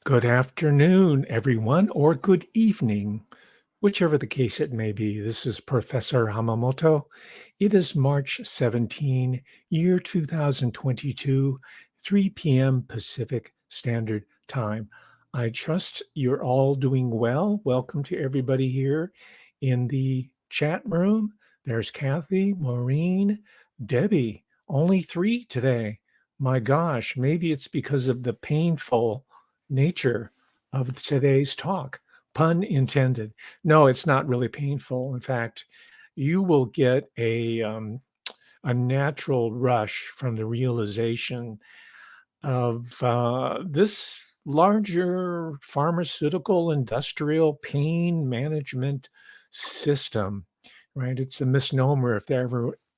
Good afternoon, everyone, or good evening, whichever the case it may be. This is Professor Hamamoto. It is March 17, year 2022, 3 p.m. Pacific Standard Time. I trust you're all doing well. Welcome to everybody here in the chat room. There's Kathy, Maureen, Debbie. Only three today. My gosh, maybe it's because of the painful nature of today's talk. Pun intended. No, it's not really painful. In fact, you will get a natural rush from the realization of this larger pharmaceutical industrial pain management system, right? It's a misnomer if there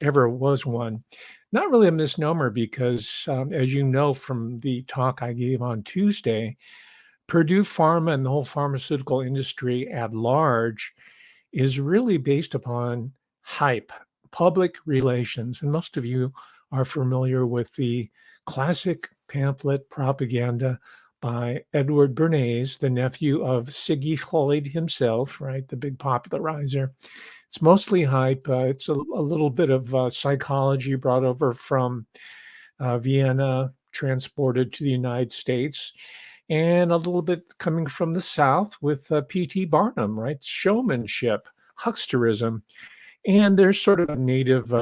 ever was one. Not really a misnomer because, as you know from the talk I gave on Tuesday, Purdue Pharma and the whole pharmaceutical industry at large is really based upon hype, public relations. And most of you are familiar with the classic pamphlet propaganda by Edward Bernays, the nephew of Siggy Freud himself, right? The big popularizer. It's mostly hype. It's a little bit of psychology brought over from Vienna, transported to the United States, and a little bit coming from the South with P.T. Barnum, right? Showmanship, hucksterism. And there's sort of a native,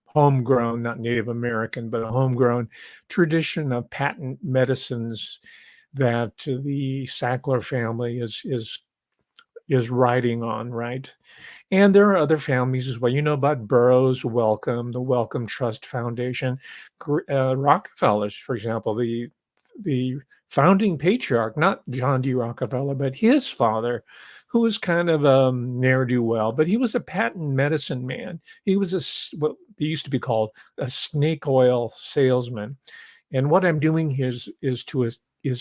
homegrown, not Native American, but a homegrown tradition of patent medicines that the Sackler family is riding on, right? And there are other families as well. You know about Burroughs Wellcome, the Wellcome Trust Foundation, Rockefellers, for example, the founding patriarch, not John D. Rockefeller, but his father, who was kind of a ne'er-do-well, but he was a patent medicine man. He was what they used to be called a snake oil salesman. And what I'm doing here is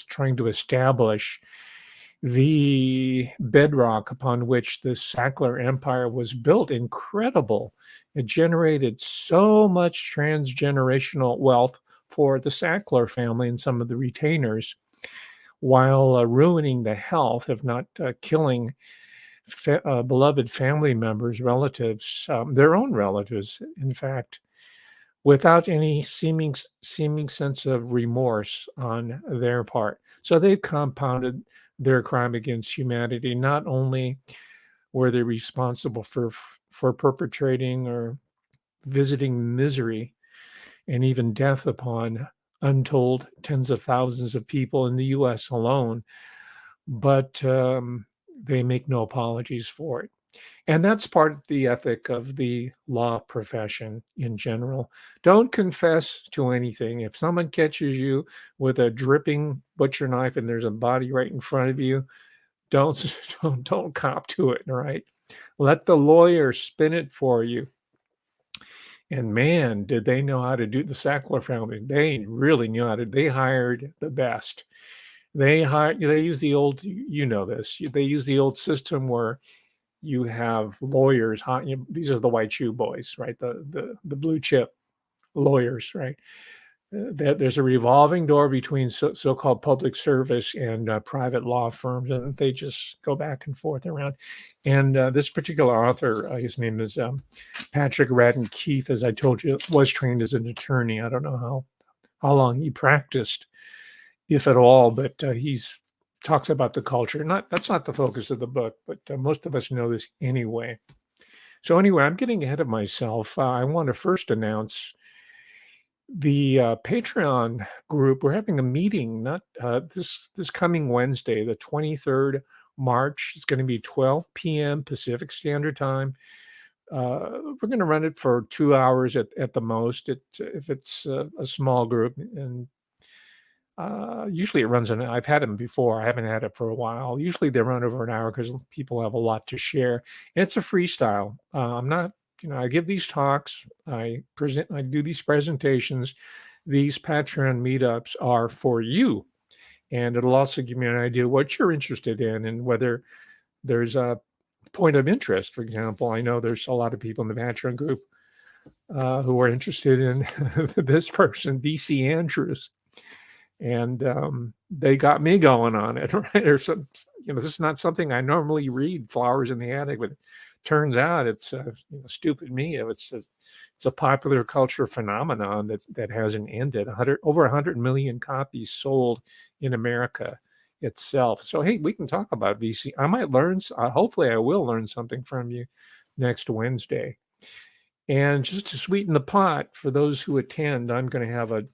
trying to establish the bedrock upon which the Sackler empire was built. Incredible. It generated so much transgenerational wealth for the Sackler family and some of the retainers, while ruining the health, if not killing beloved family members, relatives, their own relatives, in fact, without any seeming sense of remorse on their part. So they've compounded their crime against humanity. Not only were they responsible for perpetrating or visiting misery and even death upon untold tens of thousands of people in the U.S. alone, but they make no apologies for it. And that's part of the ethic of the law profession in general. Don't confess to anything. If someone catches you with a dripping butcher knife and there's a body right in front of you, don't don't cop to it, all right? Let the lawyer spin it for you. And man, did they know how to do the Sackler family. They really knew how to. They hired the best. They use the old, you know this. They use the old system where you have lawyers. These are the white shoe boys, right? The blue chip lawyers, right? There's a revolving door between so-called public service and private law firms, and they just go back and forth around. And this particular author, his name is Patrick Radden Keefe, as I told you, was trained as an attorney. I don't know how long he practiced, if at all, but he's talks about the culture. That's not the focus of the book, but most of us know this anyway. So anyway, I'm getting ahead of myself. I want to first announce the Patreon group. We're having a meeting, not this coming Wednesday, the 23rd March. It's going to be 12 p.m. Pacific Standard Time. We're going to run it for 2 hours at the most. If it's a small group, and usually it runs I've had them before. I haven't had it for a while. Usually they run over an hour because people have a lot to share. And it's a freestyle. I'm not, I give these talks. I do these presentations. These Patreon meetups are for you, and it'll also give me an idea what you're interested in and whether there's a point of interest. For example, I know there's a lot of people in the Patreon group who are interested in this person, VC Andrews. and they got me going on it, right? Or some, this is not something I normally read, Flowers in the Attic, but turns out it's stupid me. It's a popular culture phenomenon that hasn't ended. 100 over 100 million copies sold in America itself. So hey, we can talk about VC. I might learn. Hopefully, I will learn something from you next Wednesday. And just to sweeten the pot for those who attend, I'm going to have a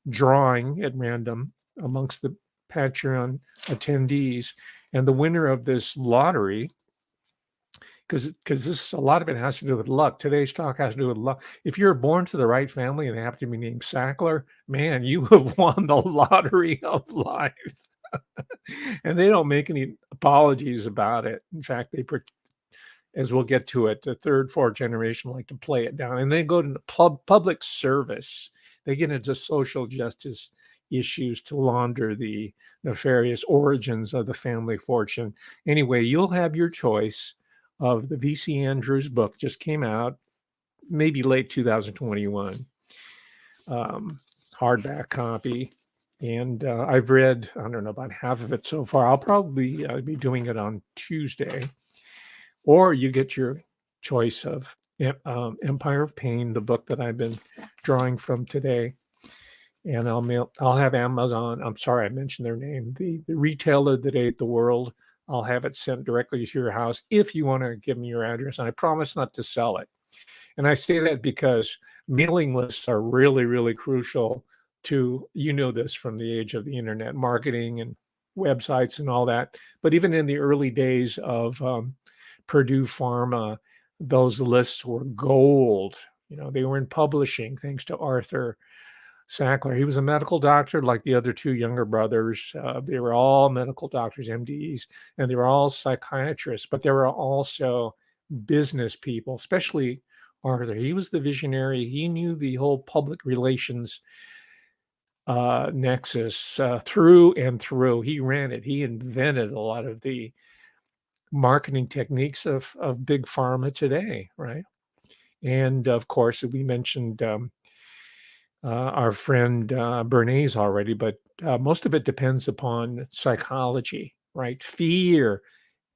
drawing at random amongst the Patreon attendees, and the winner of this lottery, because this, a lot of it has to do with luck. Today's talk has to do with luck. If you're born to the right family and they happen to be named Sackler, man, you have won the lottery of life. And they don't make any apologies about it. In fact, as we'll get to it, the third, fourth generation like to play it down, and they go to public service. They get into social justice issues to launder the nefarious origins of the family fortune. Anyway, you'll have your choice of the V.C. Andrews book, just came out, maybe late 2021, hardback copy. And I've read, I don't know, about half of it so far. I'll probably be doing it on Tuesday. Or you get your choice of Empire of Pain, the book that I've been drawing from today. And I'll have Amazon. I'm sorry, I mentioned their name. The retailer that ate the world. I'll have it sent directly to your house if you want to give me your address. And I promise not to sell it. And I say that because mailing lists are really, really crucial to, this from the age of the internet marketing and websites and all that. But even in the early days of Purdue Pharma, those lists were gold. They were in publishing, thanks to Arthur Sackler. He was a medical doctor like the other two younger brothers. They were all medical doctors, MDs, and they were all psychiatrists, but they were also business people, especially Arthur. He was the visionary. He knew the whole public relations nexus through and through. He ran it. He invented a lot of the marketing techniques of big pharma today, right? And of course, we mentioned our friend Bernays already, but most of it depends upon psychology, right? Fear.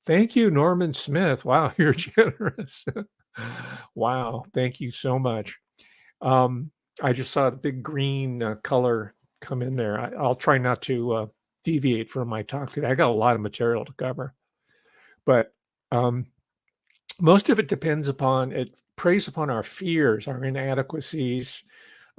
Thank you, Norman Smith. Wow, you're generous. Wow, thank you so much. I just saw the big green color come in there. I'll try not to deviate from my talk today. I got a lot of material to cover. But most of it preys upon our fears, our inadequacies,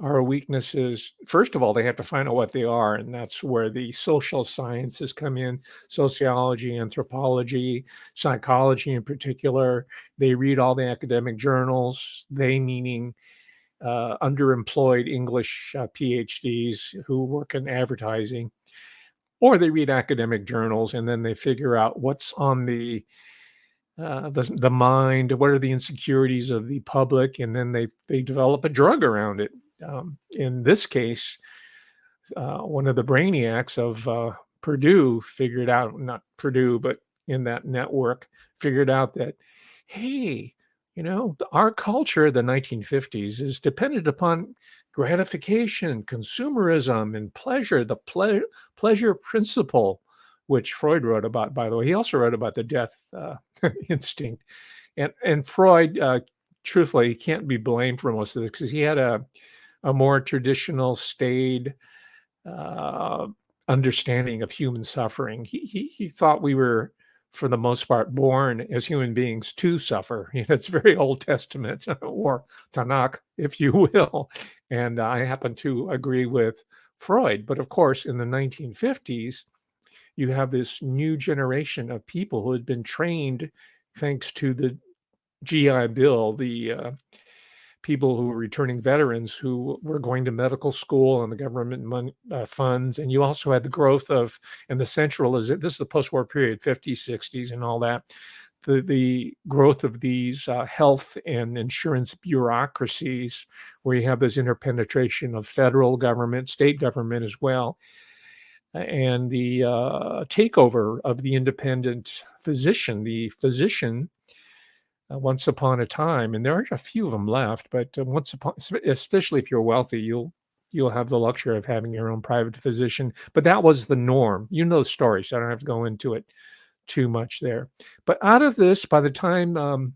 our weaknesses. First of all, they have to find out what they are, and that's where the social sciences come in, sociology, anthropology, psychology in particular. They read all the academic journals, they meaning underemployed English PhDs who work in advertising, or they read academic journals and then they figure out what's on the mind, what are the insecurities of the public, and then they develop a drug around it. In this case, one of the brainiacs of Purdue figured out, not Purdue, but in that network, figured out that, hey, our culture, the 1950s, is dependent upon gratification, consumerism, and pleasure, the pleasure principle, which Freud wrote about, by the way. He also wrote about the death instinct. And Freud, truthfully, can't be blamed for most of this because he had a more traditional, staid understanding of human suffering. He thought we were, for the most part, born as human beings to suffer. It's very Old Testament or Tanakh, if you will. And I happen to agree with Freud. But of course, in the 1950s, you have this new generation of people who had been trained thanks to the GI Bill, the people who were returning veterans who were going to medical school and the government money, funds. And you also had the growth of, and the centralization, this is the post-war period, 50s, 60s, and all that. The growth of these health and insurance bureaucracies, where you have this interpenetration of federal government, state government as well, and the takeover of the independent physician. The physician, once upon a time, and there are a few of them left, but once upon, especially if you're wealthy, you'll you'll have the luxury of having your own private physician. But that was the norm. You know the story, so I don't have to go into it too much there. But out of this, by the time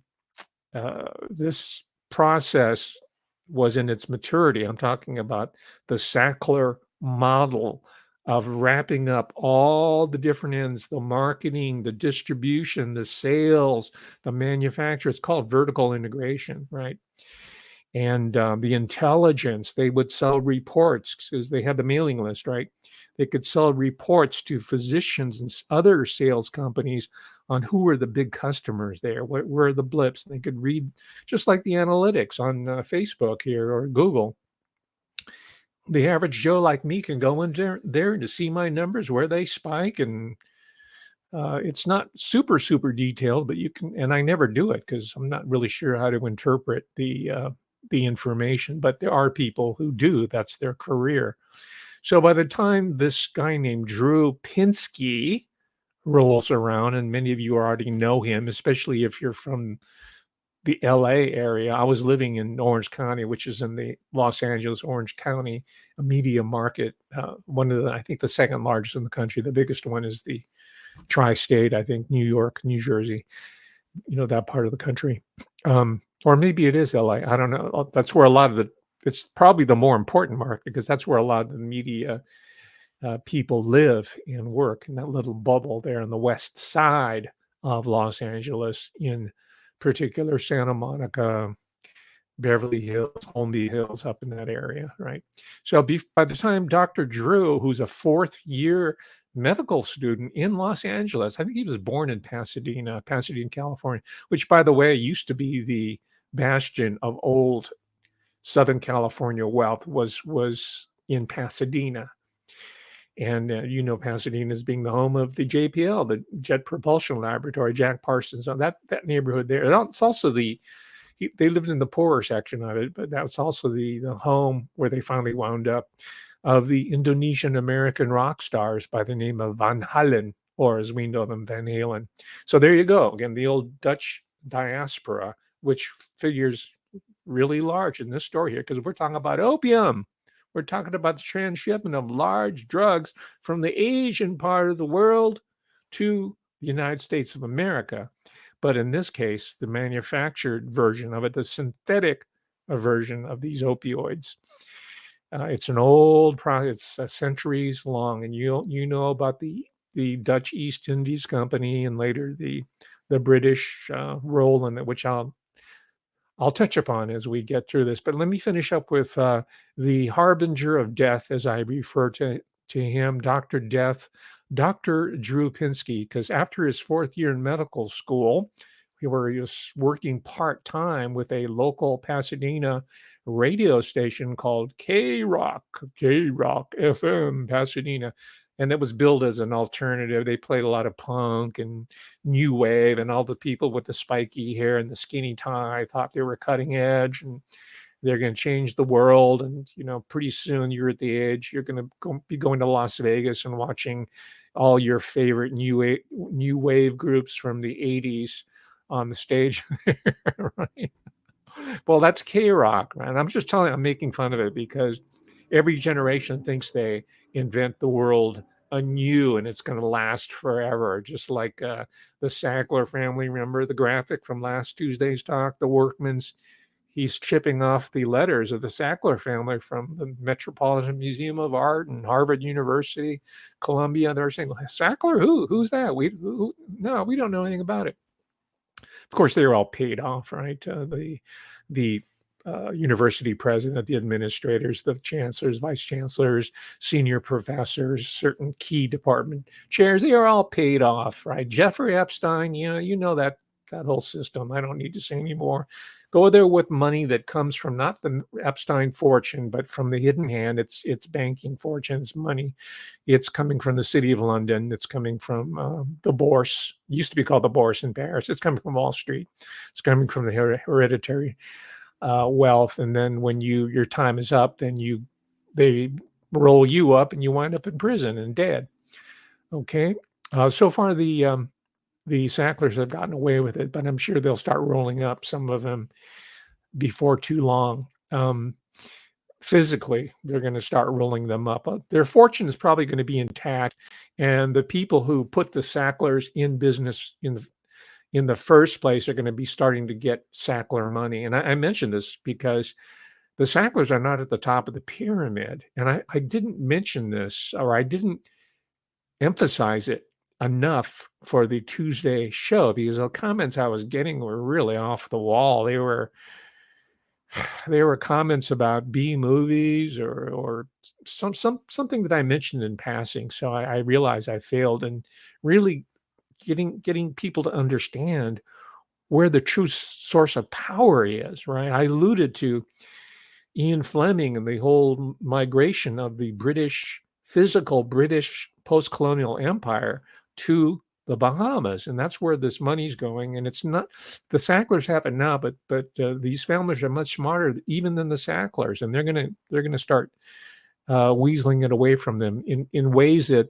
this process was in its maturity, I'm talking about the Sackler model of wrapping up all the different ends, the marketing, the distribution, the sales, the manufacture. It's called vertical integration, right? And the intelligence, they would sell reports because they had the mailing list, right? They could sell reports to physicians and other sales companies on who were the big customers there, what were the blips. They could read just like the analytics on Facebook here or Google. The average Joe like me can go in there to see my numbers, where they spike, and it's not super detailed, but you can. And I never do it because I'm not really sure how to interpret the information. But there are people who do. That's their career. So by the time this guy named Drew Pinsky rolls around, and many of you already know him, especially if you're from the LA area. I was living in Orange County, which is in the Los Angeles, Orange County media market. One of the, I think the second largest in the country. The biggest one is the tri-state, I think, New York, New Jersey, that part of the country. Or maybe it is LA. I don't know. That's where a lot of it's probably the more important market because that's where a lot of the media people live and work in that little bubble there on the west side of Los Angeles, in particular Santa Monica, Beverly Hills, Holmby Hills, up in that area, right? So by the time Dr. Drew, who's a fourth year medical student in Los Angeles, I think he was born in Pasadena, California, which, by the way, used to be the bastion of old Southern California wealth, was in Pasadena. And Pasadena as being the home of the JPL, the Jet Propulsion Laboratory, Jack Parsons, that neighborhood there. It's also they lived in the poorer section of it, but that's also the home where they finally wound up of the Indonesian American rock stars by the name of Van Halen, or as we know them, Van Halen. So there you go. Again, the old Dutch diaspora, which figures really large in this story here, because we're talking about opium. We're talking about the transshipment of large drugs from the Asian part of the world to the United States of America. But in this case, the manufactured version of it, the synthetic version of these opioids. It's an old process. It's centuries long, and you know about the Dutch East Indies Company and later the British role in it, which I'll touch upon as we get through this. But let me finish up with the Harbinger of Death, as I refer to him, Dr. Death, Dr. Drew Pinsky, because after his fourth year in medical school, where he was working part-time with a local Pasadena radio station called K-Rock FM, Pasadena. And it was billed as an alternative. They played a lot of punk and new wave, and all the people with the spiky hair and the skinny tie thought they were cutting edge and they're going to change the world. And, pretty soon you're at the age, you're going to be going to Las Vegas and watching all your favorite new wave groups from the 80s on the stage. Right? Well, that's K-Rock, right? And I'm just telling you, I'm making fun of it because every generation thinks they invent the world anew and it's going to last forever. Just like the Sackler family, remember the graphic from last Tuesday's talk, the Workman's, he's chipping off the letters of the Sackler family from the Metropolitan Museum of Art and Harvard University, Columbia. They're saying, Sackler, who's that? No, we don't know anything about it. Of course, they were all paid off, right? The university president, the administrators, the chancellors, vice chancellors, senior professors, certain key department chairs, they are all paid off, right? Jeffrey Epstein, you know that whole system. I don't need to say anymore. Go there with money that comes from not the Epstein fortune, but from the hidden hand. It's banking fortune. It's money. It's coming from the City of London. It's coming from the Bourse. It used to be called the Bourse in Paris. It's coming from Wall Street. It's coming from the hereditary wealth. And then when your time is up, then they roll you up and you wind up in prison and dead. Okay. So far the Sacklers have gotten away with it, but I'm sure they'll start rolling up some of them before too long. physically, they're going to start rolling them up. Their fortune is probably going to be intact, and the people who put the Sacklers in business in the first place are going to be starting to get Sackler money. And I mention this because the Sacklers are not at the top of the pyramid, and I didn't mention this, or I didn't emphasize it enough for the Tuesday show, because the comments I was getting were really off the wall. They were comments about B movies, or something that I mentioned in passing. So I realized I failed in really getting people to understand where the true source of power is, right? I alluded to Ian Fleming and the whole migration of the physical British post-colonial empire to the Bahamas, and that's where this money's going. And it's not the Sacklers have it now, but these families are much smarter even than the Sacklers, and they're gonna start weaseling it away from them in ways that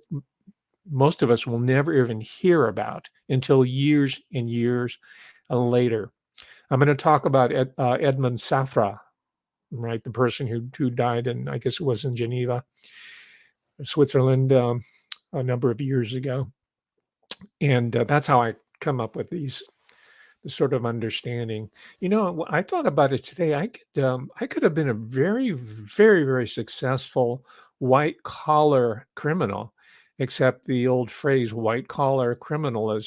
most of us will never even hear about until years and years later. I'm going to talk about Edmund Safra, right? The person who died in, I guess it was in Geneva, Switzerland, a number of years ago. And that's how I come up with this sort of understanding. I thought about it today. I could have been a very, very, very successful white collar criminal, except the old phrase white collar criminal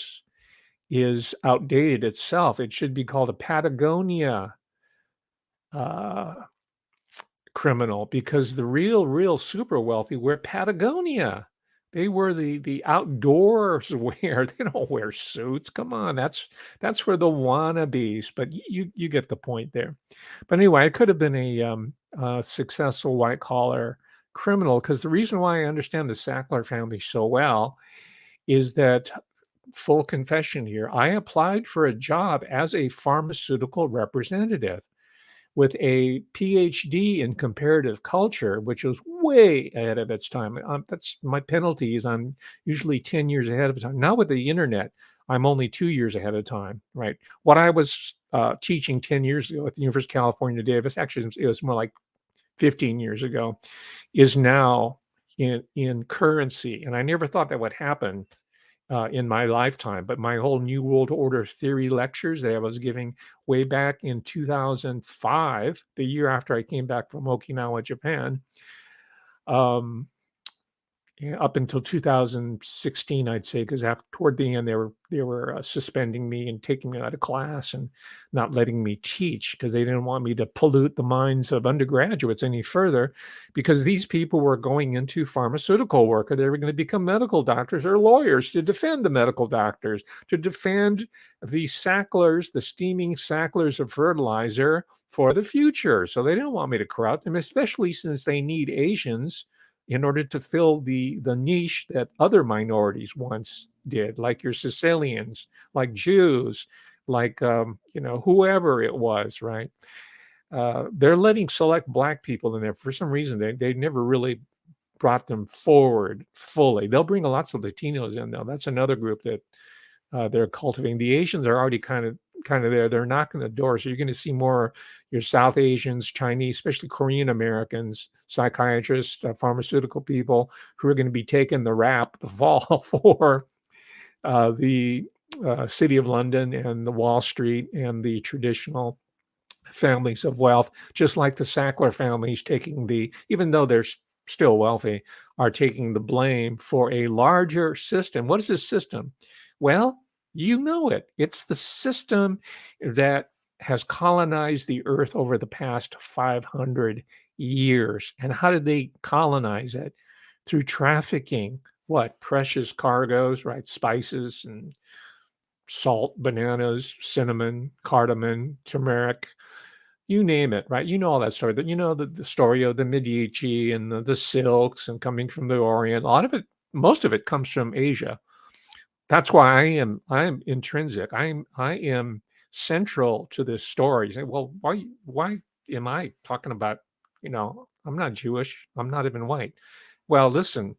is outdated itself. It should be called a Patagonia uh, criminal, because the real super wealthy wear Patagonia. They wear the outdoors wear. They don't wear suits. Come on, that's for the wannabes. But you get the point there. But anyway, I could have been a successful white collar criminal, because the reason why I understand the Sackler family so well is that, full confession here, I applied for a job as a pharmaceutical representative with a PhD in comparative culture, which was way ahead of its time. That's my penalty, is I'm usually 10 years ahead of time. Now with the internet, I'm only 2 years ahead of time, right? What I was teaching 10 years ago at the University of California, Davis, actually it was more like 15 years ago, is now in currency. And I never thought that would happen in my lifetime, but my whole New World Order theory lectures that I was giving way back in 2005, the year after I came back from Okinawa, Japan, um, up until 2016, I'd say, because toward the end they were suspending me and taking me out of class and not letting me teach, because they didn't want me to pollute the minds of undergraduates any further, because these people were going into pharmaceutical work, or they were going to become medical doctors or lawyers to defend the medical doctors, to defend the Sacklers, the steaming Sacklers of fertilizer for the future. So they didn't want me to corrupt them, especially since they need Asians in order to fill the niche that other minorities once did, like your Sicilians, like Jews, like whoever it was, right? They're letting select Black people in there for some reason. They never really brought them forward fully. They'll bring lots of Latinos in, though. That's another group that they're cultivating. The Asians are already kind of there. They're knocking the door. So you're going to see more your South Asians, Chinese, especially Korean Americans, psychiatrists, pharmaceutical people, who are going to be taking the rap the fall for the City of London and the Wall Street and the traditional families of wealth, just like the Sackler families even though they're still wealthy, are taking the blame for a larger system. What is this system? Well, you know it. It's the system that has colonized the earth over the past 500 years. And how did they colonize it? Through trafficking. What? Precious cargoes, right? Spices and salt, bananas, cinnamon, cardamom, turmeric, you name it, right? You know all that story. The story of the Medici and the silks and coming from the Orient. A lot of it, most of it, comes from Asia. That's why I am intrinsic. I am central to this story. You say, well, why am I talking about? I'm not Jewish. I'm not even white. Well, listen,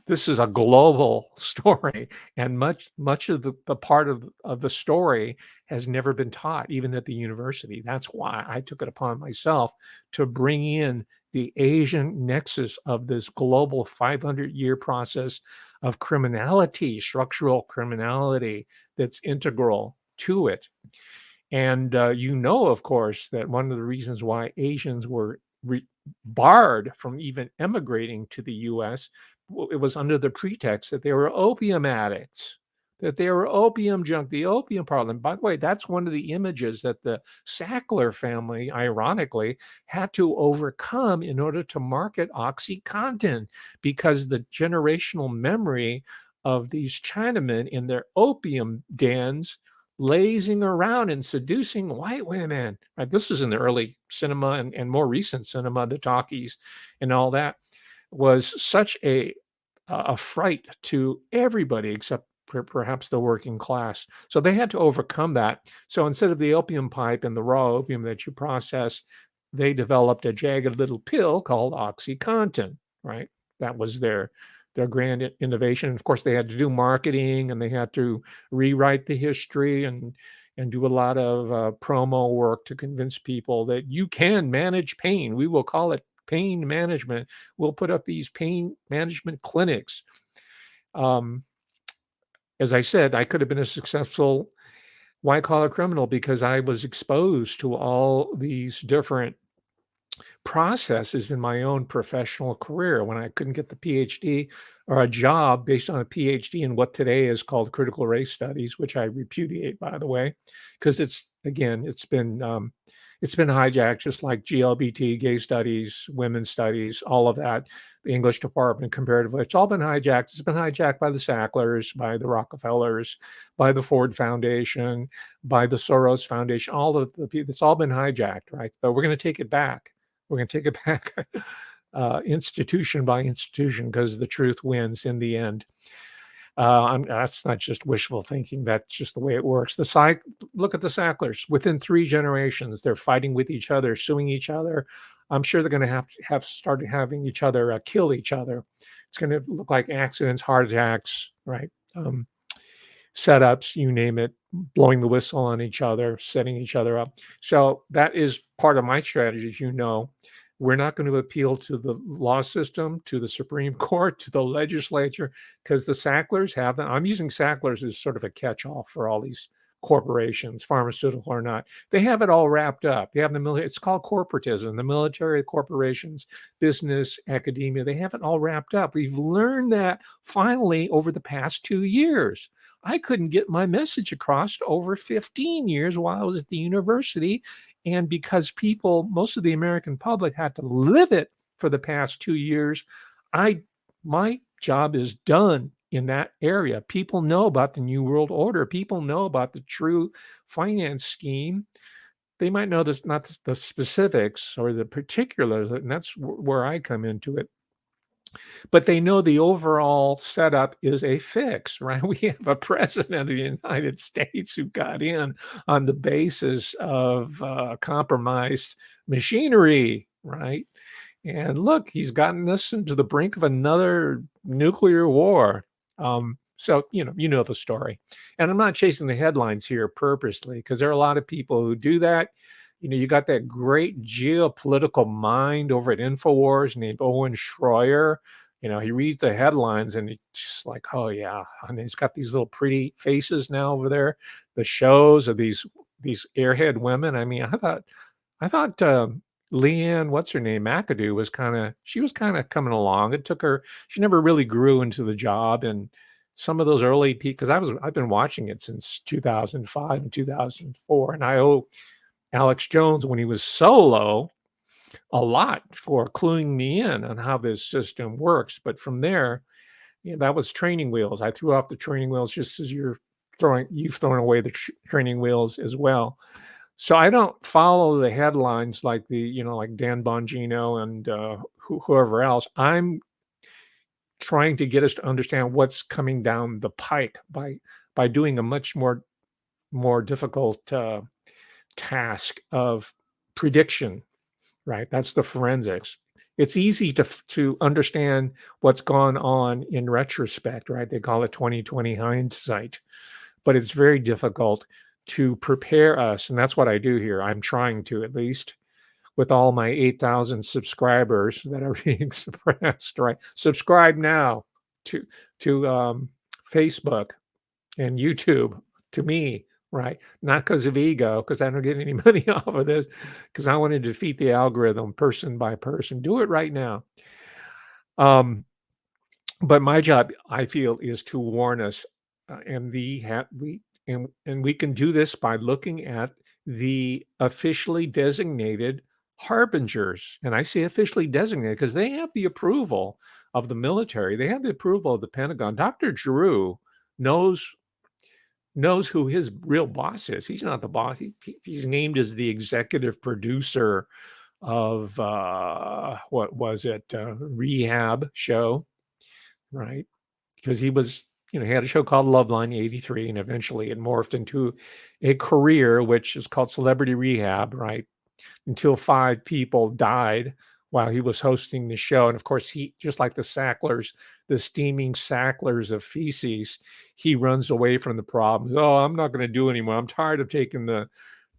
this is a global story, and much of the part of the story has never been taught, even at the university. That's why I took it upon myself to bring in the Asian nexus of this global 500-year process of criminality, structural criminality that's integral to it. And of course, that one of the reasons why Asians were barred from even emigrating to the US, it was under the pretext that they were opium addicts, that they were opium junk, the opium problem. By the way, that's one of the images that the Sackler family, ironically, had to overcome in order to market OxyContin, because the generational memory of these Chinamen in their opium dens lazing around and seducing white women. Right? This was in the early cinema and more recent cinema, the talkies and all that, was such a fright to everybody except perhaps the working class. So they had to overcome that. So instead of the opium pipe and the raw opium that you process, they developed a jagged little pill called OxyContin, right? That was their grand innovation. And of course, they had to do marketing, and they had to rewrite the history and do a lot of promo work to convince people that you can manage pain. We will call it pain management. We'll put up these pain management clinics. As I said, I could have been a successful white-collar criminal because I was exposed to all these different processes in my own professional career when I couldn't get the PhD or a job based on a PhD in what today is called critical race studies, which I repudiate, by the way, because it's been hijacked, just like GLBT, gay studies, women's studies, all of that, the English department, comparatively. It's all been hijacked. It's been hijacked by the Sacklers, by the Rockefellers, by the Ford Foundation, by the Soros Foundation, all of the people. It's all been hijacked, right? But we're going to take it back. We're going to take it back institution by institution, because the truth wins in the end. That's not just wishful thinking. That's just the way it works. Look at the Sacklers. Within 3 generations, they're fighting with each other, suing each other. I'm sure they're going to have started having each other kill each other. It's going to look like accidents, heart attacks, right? Setups, you name it, blowing the whistle on each other, setting each other up. So that is part of my strategy. As you know, we're not going to appeal to the law system, to the Supreme Court, to the legislature, because the Sacklers have them. I'm using Sacklers as sort of a catch-all for all these corporations, pharmaceutical or not. They have it all wrapped up. They have the military. It's called corporatism. The military, corporations, business, academia, they have it all wrapped up. We've learned that finally over the past 2 years. I couldn't get my message across over 15 years while I was at the university. And because most of the American public had to live it for the past 2 years, my job is done in that area. People know about the New World Order. People know about the true finance scheme. They might know this, not the specifics or the particulars, and that's where I come into it. But they know the overall setup is a fix, right? We have a president of the United States who got in on the basis of compromised machinery, right? And look, he's gotten us into the brink of another nuclear war. So, you know the story. And I'm not chasing the headlines here purposely, because there are a lot of people who do that. You got that great geopolitical mind over at InfoWars named Owen Schroyer. He reads the headlines and he's just like, oh yeah. And he's got these little pretty faces now over there. The shows of these airhead women. I mean, I thought Leanne, what's her name, McAdoo was kind of coming along. It took her. She never really grew into the job, and some of those early because I've been watching it since 2005 and 2004, and I owe Alex Jones, when he was solo, a lot for cluing me in on how this system works. But from there, that was training wheels. I threw off the training wheels just as you've thrown away the training wheels as well. So I don't follow the headlines like like Dan Bongino and whoever else. I'm trying to get us to understand what's coming down the pike by doing a much more difficult task of prediction, right? That's the forensics. It's easy to understand what's gone on in retrospect, right? They call it 20/20 hindsight, but it's very difficult to prepare us. And that's what I do here. I'm trying to, at least, with all my 8,000 subscribers that are being suppressed, right? Subscribe now to Facebook and YouTube to me, right? Not because of ego, because I don't get any money off of this, because I want to defeat the algorithm person by person. Do it right now. But my job, I feel, is to warn us, and we can do this by looking at the officially designated harbingers. And I say officially designated because they have the approval of the military. They have the approval of the Pentagon. Dr. Drew knows who his real boss is. He's not the boss. He's named as the executive producer of what was it, Rehab show, right? Because he was, he had a show called Loveline '83, and eventually it morphed into a career which is called Celebrity Rehab, right? Until 5 people died while he was hosting the show. And of course, he, just like the Sacklers, the steaming Sacklers of feces, he runs away from the problems. Oh, I'm not going to do anymore. I'm tired of taking the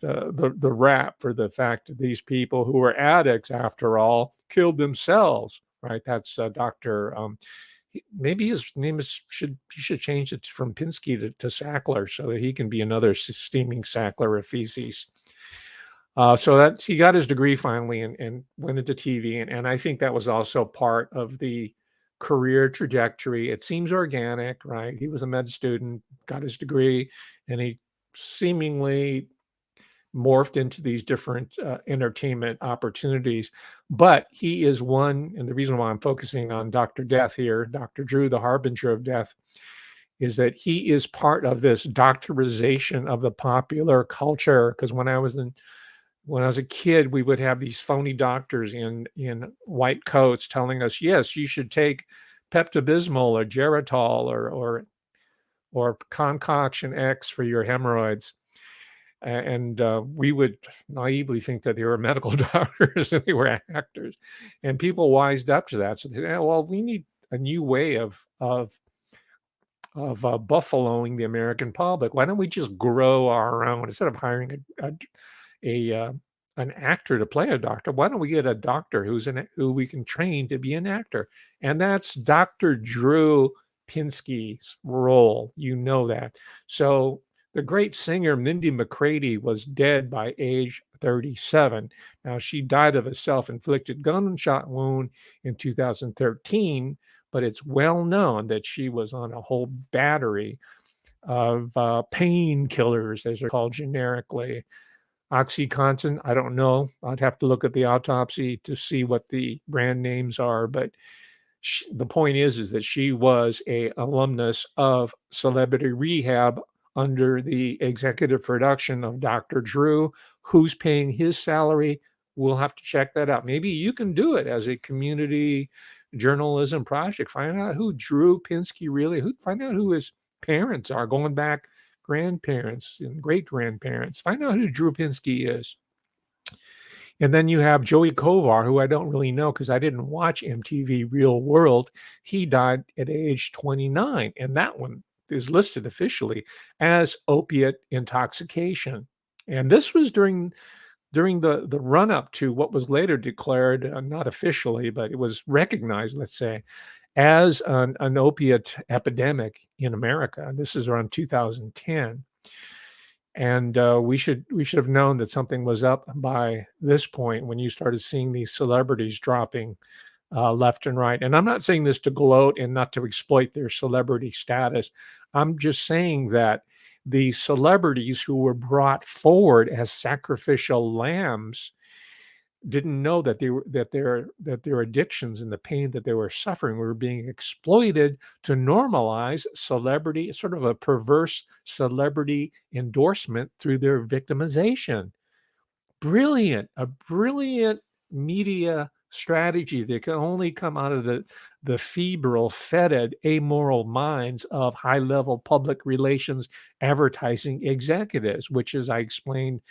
rap for the fact that these people who were addicts, after all, killed themselves. Right? That's Dr. Maybe his name should change it from Pinsky to Sackler so that he can be another steaming Sackler of feces. So that he got his degree finally and went into TV, and I think that was also part of the career trajectory. It seems organic, right? He was a med student, got his degree, and he seemingly morphed into these different entertainment opportunities. But he is one, and the reason why I'm focusing on Dr. Death here, Dr. Drew, the Harbinger of Death, is that he is part of this doctorization of the popular culture. Because when I was a kid, we would have these phony doctors in white coats telling us, yes, you should take Pepto-Bismol or Geritol or Concoction X for your hemorrhoids. And we would naively think that they were medical doctors and they were actors. And people wised up to that. So they said, well, we need a new way of buffaloing the American public. Why don't we just grow our own instead of hiring an actor to play a doctor? Why don't we get a doctor who we can train to be an actor? And that's Dr. Drew Pinsky's role. You know that. So the great singer Mindy McCready was dead by age 37. Now, she died of a self-inflicted gunshot wound in 2013, but it's well known that she was on a whole battery of painkillers, as they're called generically. OxyContin, I don't know. I'd have to look at the autopsy to see what the brand names are, but the point is that she was a alumnus of Celebrity Rehab under the executive production of Dr. Drew. Who's paying his salary? We'll have to check that out. Maybe you can do it as a community journalism project. Find out who Drew Pinsky find out who his parents are, going back grandparents and great grandparents. Find out who Drew Pinsky is. And then you have Joey Kovar, who I don't really know because I didn't watch MTV Real World. He died at age 29, and that one is listed officially as opiate intoxication. And this was during the run up to what was later declared, not officially, but it was recognized, let's say, as an opiate epidemic in America. This is around 2010. And we should have known that something was up by this point when you started seeing these celebrities dropping left and right. And I'm not saying this to gloat and not to exploit their celebrity status. I'm just saying that the celebrities who were brought forward as sacrificial lambs didn't know that their addictions and the pain that they were suffering were being exploited to normalize celebrity, sort of a perverse celebrity endorsement through their victimization. A brilliant media strategy that can only come out of the febrile, fetid, amoral minds of high-level public relations advertising executives, which, as I explained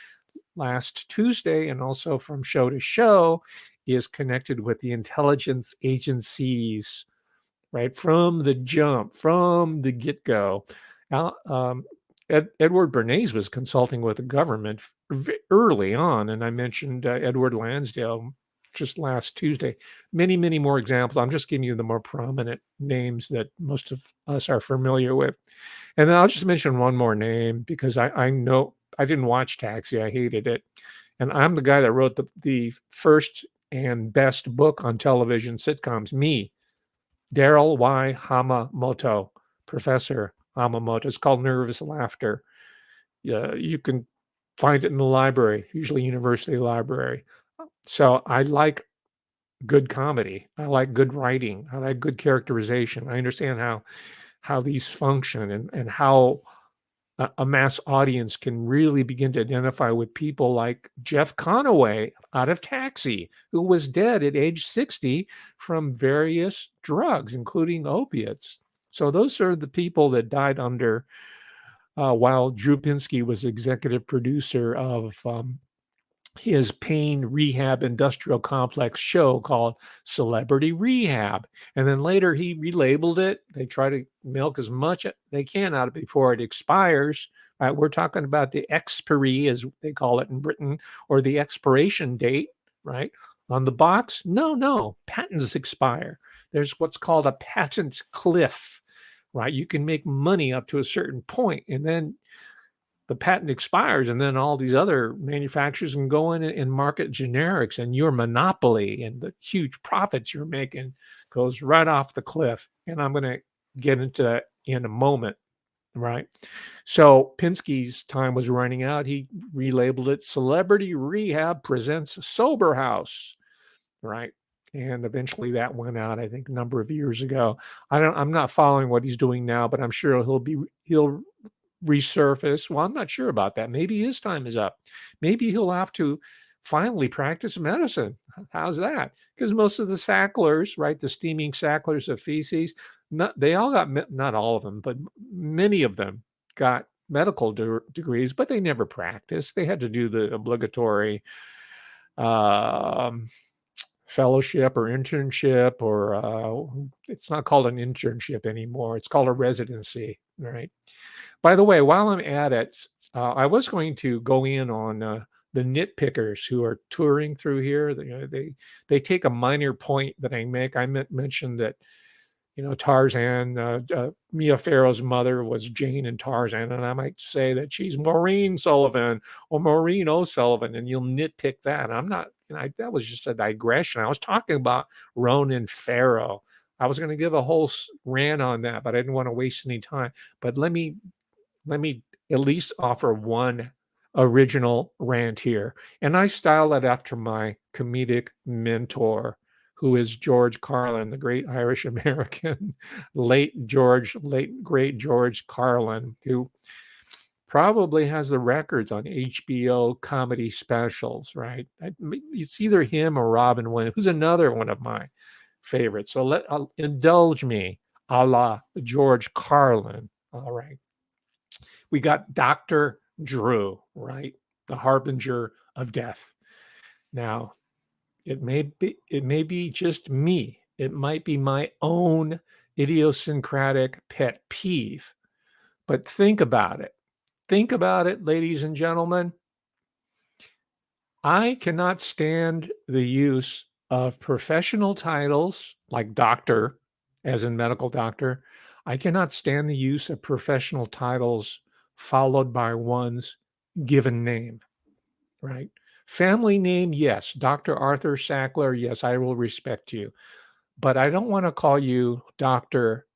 last Tuesday and also from show to show, is connected with the intelligence agencies, right? From the jump, from the get-go. Edward Bernays was consulting with the government early on, and I mentioned Edward Lansdale just last Tuesday. Many, many more examples. I'm just giving you the more prominent names that most of us are familiar with. And then I'll just mention one more name because I know I didn't watch Taxi. I hated it. And I'm the guy that wrote the first and best book on television sitcoms, me, Daryl Y. Hamamoto, Professor Hamamoto. It's called Nervous Laughter. You can find it in the library, usually university library. So I like good comedy. I like good writing. I like good characterization. I understand how these function and how a mass audience can really begin to identify with people like Jeff Conaway out of Taxi, who was dead at age 60 from various drugs, including opiates. So those are the people that died under while Drew Pinsky was executive producer of his pain rehab industrial complex show called Celebrity Rehab. And then later he relabeled it. They try to milk as much they can out of it before it expires. Right? We're talking about the expiry, as they call it in Britain, or the expiration date, right? On the box, no, patents expire. There's what's called a patent cliff, right? You can make money up to a certain point, and then the patent expires, and then all these other manufacturers can go in and market generics, and your monopoly and the huge profits you're making goes right off the cliff. And I'm going to get into that in a moment, right? So Pinsky's time was running out. He relabeled it Celebrity Rehab Presents Sober House, right? And eventually that went out, I think, a number of years ago. I'm not following what he's doing now, but I'm sure he'll resurface. Well, I'm not sure about that. Maybe his time is up. Maybe he'll have to finally practice medicine. How's that? Because most of the Sacklers, right, the steaming Sacklers of feces, they all got, not all of them, but many of them got medical degrees, but they never practiced. They had to do the obligatory fellowship or internship, or it's not called an internship anymore. It's called a residency, right? By the way, while I'm at it, I was going to go in on the nitpickers who are touring through here. They take a minor point that I make. I mentioned that Tarzan, Mia Farrow's mother was Jane in Tarzan, and I might say that she's Maureen Sullivan or Maureen O'Sullivan, and you'll nitpick that. I'm not. That was just a digression. I was talking about Ronan Farrow. I was going to give a whole rant on that, but I didn't want to waste any time. But let me at least offer one original rant here. And I style it after my comedic mentor, who is George Carlin, the great Irish American, late great George Carlin, who probably has the records on HBO comedy specials, right? It's either him or Robin Williams, who's another one of my favorites. So indulge me, a la George Carlin. All right. We got Dr. Drew, right? The Harbinger of Death. Now, it may be just me. It might be my own idiosyncratic pet peeve. But think about it. Think about it, ladies and gentlemen. I cannot stand the use of professional titles like doctor, as in medical doctor. I cannot stand the use of professional titles followed by one's given name, right? Family name, yes. Dr. Arthur Sackler, yes, I will respect you. But I don't want to call you Dr.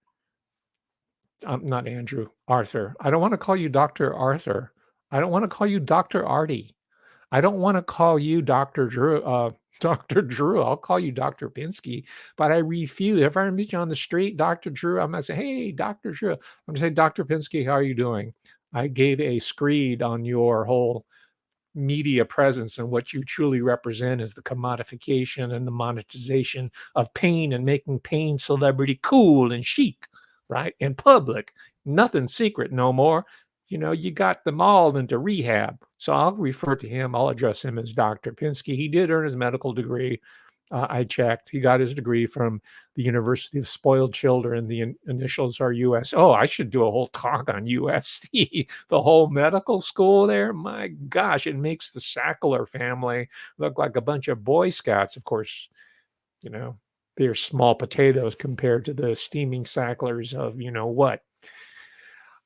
Not Andrew, Arthur. I don't want to call you Dr. Arthur. I don't want to call you Dr. Artie. I don't want to call you Dr. Drew. Dr. Drew. I'll call you Dr. Pinsky, but I refuse. If I meet you on the street, Dr. Drew, I'm going to say, hey, Dr. Drew. I'm going to say, Dr. Pinsky, how are you doing? I gave a screed on your whole media presence, and what you truly represent is the commodification and the monetization of pain and making pain celebrity cool and chic, right? And public. Nothing secret no more. You got them all into rehab. So I'll refer to him. I'll address him as Dr. Pinsky. He did earn his medical degree. I checked. He got his degree from the University of Spoiled Children. The initials are US. Oh, I should do a whole talk on USC, the whole medical school there. My gosh, it makes the Sackler family look like a bunch of Boy Scouts. Of course, you know, they're small potatoes compared to the steaming Sacklers of you know what.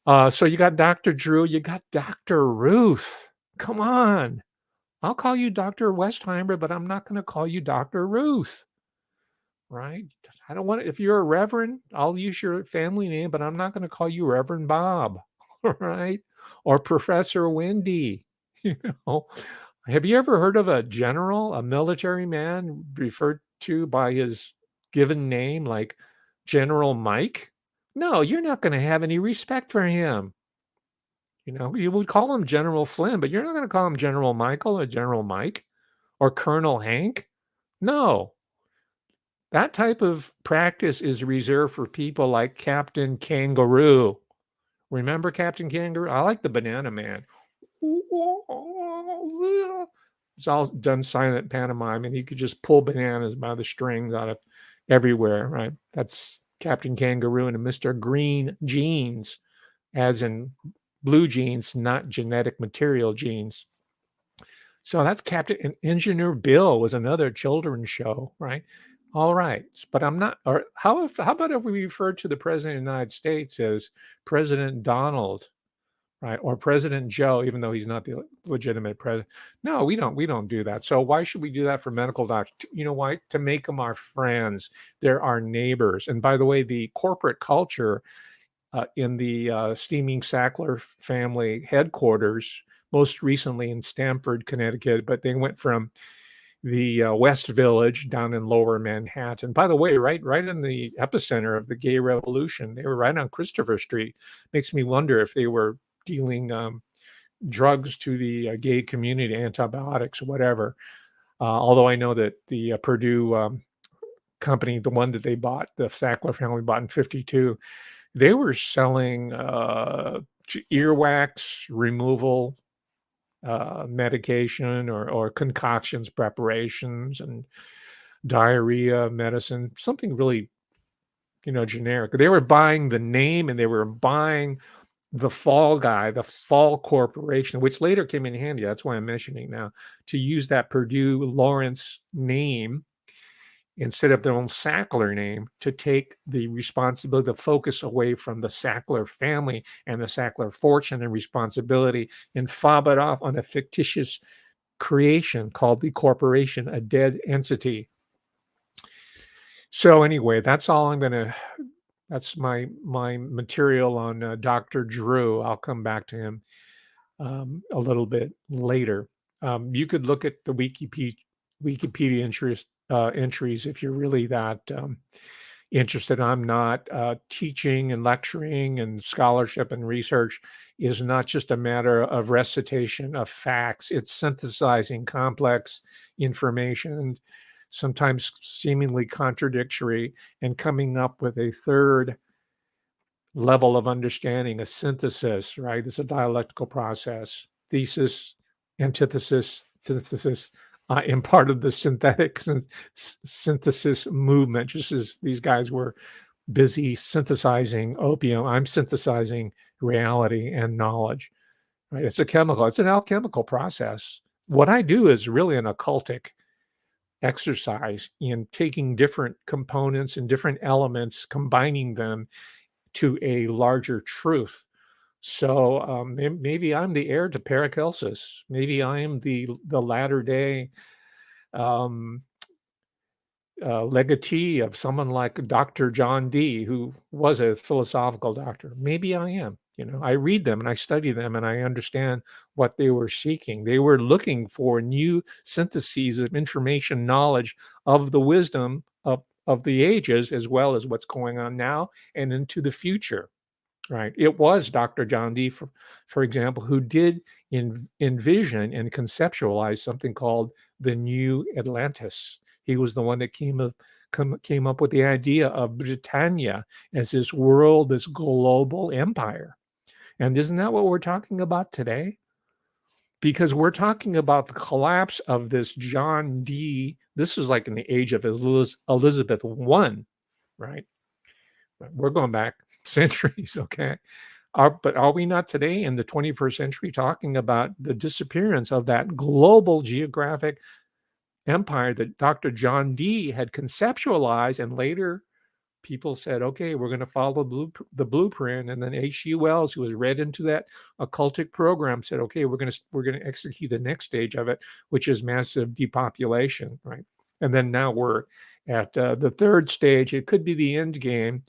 So you got Dr. Drew, you got Dr. Ruth. Come on. I'll call you Dr. Westheimer, but I'm not going to call you Dr. Ruth, right? I don't want to, if you're a reverend, I'll use your family name, but I'm not going to call you Reverend Bob, right? Or Professor Wendy. You know, have you ever heard of a general, a military man referred to by his given name, like General Mike? No, you're not going to have any respect for him. You know, you would call him General Flynn, but you're not going to call him General Michael or General Mike or Colonel Hank. No, that type of practice is reserved for people like Captain Kangaroo. Remember Captain Kangaroo? I like the Banana Man. It's all done silent pantomime, and he could just pull bananas by the strings out of everywhere, right? That's Captain Kangaroo and Mr. Green Jeans, as in blue jeans, not genetic material jeans. So that's Captain and Engineer Bill was another children's show, right? All right, but I'm not. Or how about if we refer to the President of the United States as President Donald, right, or President Joe, even though he's not the legitimate president? No, we don't. We don't do that. So why should we do that for medical doctors? You know why? To make them our friends. They're our neighbors. And by the way, the corporate culture in the steaming Sackler family headquarters, most recently in Stamford, Connecticut, but they went from the West Village down in Lower Manhattan. By the way, right in the epicenter of the gay revolution, they were right on Christopher Street. Makes me wonder if they were dealing drugs to the gay community, antibiotics or whatever. Although I know that the Purdue company, the one that they bought, the Sackler family bought in 52, they were selling earwax removal medication or concoctions, preparations, and diarrhea medicine, something really, generic. They were buying the name and they were buying the Fall Guy, the Fall Corporation, which later came in handy. That's why I'm mentioning now, to use that Purdue Lawrence name instead of their own Sackler name, to take the responsibility, the focus away from the Sackler family and the Sackler fortune and responsibility, and fob it off on a fictitious creation called the corporation, a dead entity. So anyway, that's my material on Dr. Drew. I'll come back to him a little bit later. You could look at the Wikipedia entries if you're really that interested. I'm not. Teaching and lecturing and scholarship and research is not just a matter of recitation of facts. It's synthesizing complex information, sometimes seemingly contradictory, and coming up with a third level of understanding, a synthesis, right? It's a dialectical process. Thesis, antithesis, synthesis, in part of the synthetic synthesis movement, just as these guys were busy synthesizing opium, I'm synthesizing reality and knowledge, right? It's an alchemical process. What I do is really an occultic exercise in taking different components and different elements, combining them to a larger truth. So maybe I'm the heir to Paracelsus. Maybe I am the latter day legatee of someone like Dr. John Dee, who was a philosophical doctor. Maybe I am. I read them and I study them and I understand what they were seeking. They were looking for new syntheses of information, knowledge of the wisdom of the ages, as well as what's going on now and into the future. Right. It was Dr. John Dee, for example, who did envision and conceptualize something called the New Atlantis. He was the one that came up with the idea of Britannia as this world, this global empire. And isn't that what we're talking about today? Because we're talking about the collapse of this John Dee, This is like in the age of Elizabeth I, right? We're going back centuries, okay? But are we not today in the 21st century talking about the disappearance of that global geographic empire that Dr. John Dee had conceptualized, and later people said, okay, we're going to follow the blueprint. And then H.G. Wells, who was read into that occultic program, said, okay, we're going to execute the next stage of it, which is massive depopulation, right? And then now we're at the third stage. It could be the end game,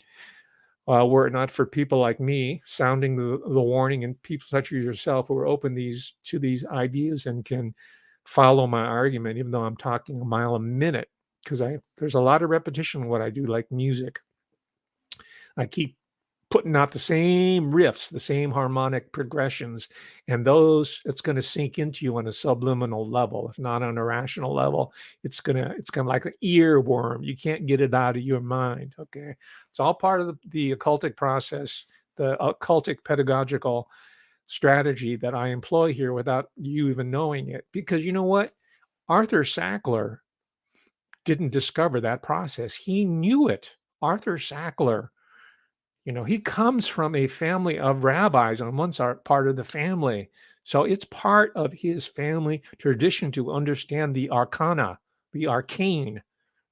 were it not for people like me sounding the warning, and people such as yourself who are open to these ideas and can follow my argument, even though I'm talking a mile a minute, because there's a lot of repetition in what I do, like music. I keep putting out the same riffs, the same harmonic progressions, and it's going to sink into you on a subliminal level, if not on a rational level. It's kind of like an earworm. You can't get it out of your mind. Okay, it's all part of the occultic process, the occultic pedagogical strategy that I employ here without you even knowing it. Because you know what? Arthur Sackler didn't discover that process. He knew it. Arthur Sackler, he comes from a family of rabbis on one side, part of the family. So it's part of his family tradition to understand the arcana, the arcane,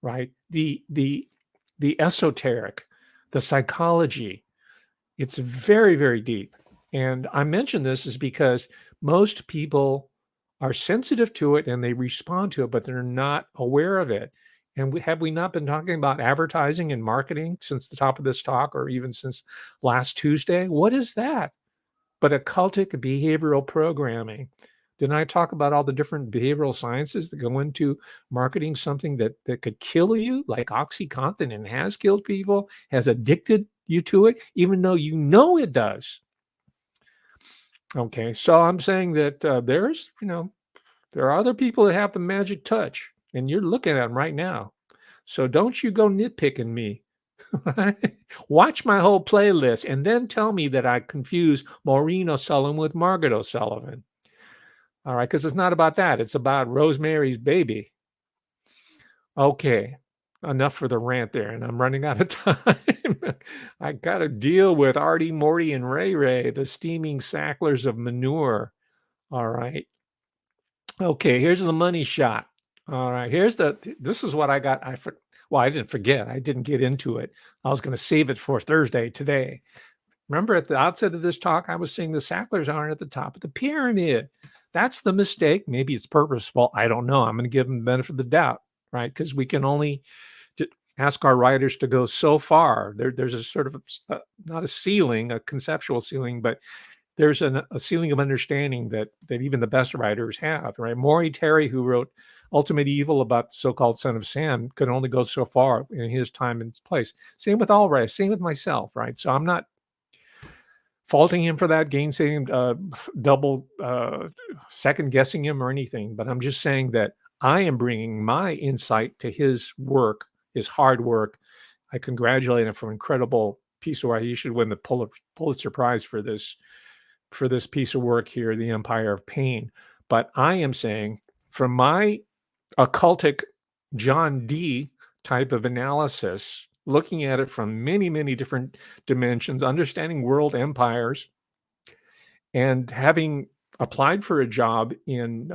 right? The esoteric, the psychology. It's very, very deep. And I mention this is because most people are sensitive to it and they respond to it, but they're not aware of it. And have we not been talking about advertising and marketing since the top of this talk, or even since last Tuesday? What is that but occultic behavioral programming? Didn't I talk about all the different behavioral sciences that go into marketing something that could kill you, like OxyContin, and has killed people, has addicted you to it, even though you know it does? Okay, so I'm saying that there are other people that have the magic touch, and you're looking at them right now. So don't you go nitpicking me. Watch my whole playlist and then tell me that I confuse Maureen O'Sullivan with Margaret O'Sullivan. All right, because it's not about that. It's about Rosemary's Baby. Okay, enough for the rant there, and I'm running out of time. I got to deal with Artie, Morty, and Ray Ray, the steaming sacklers of manure. All right. Okay, here's the money shot. All right, this is what I got. I didn't forget. I didn't get into it. I was going to save it for Thursday today. Remember at the outset of this talk, I was saying the Sacklers aren't at the top of the pyramid. That's the mistake. Maybe it's purposeful. I don't know. I'm going to give them the benefit of the doubt, right? Because we can only ask our writers to go so far. There's a sort of not a ceiling, a conceptual ceiling, but there's a ceiling of understanding that even the best writers have, right? Maury Terry, who wrote Ultimate Evil about the so-called Son of Sam, could only go so far in his time and place. Same with all writers, same with myself, right? So I'm not faulting him for that, gainsaying, double second guessing him or anything, but I'm just saying that I am bringing my insight to his work, his hard work. I congratulate him for an incredible piece of work. He should win the Pulitzer Prize for this piece of work here, The Empire of Pain. But I am saying, from my occultic John Dee type of analysis, looking at it from many, many different dimensions, understanding world empires, and having applied for a job in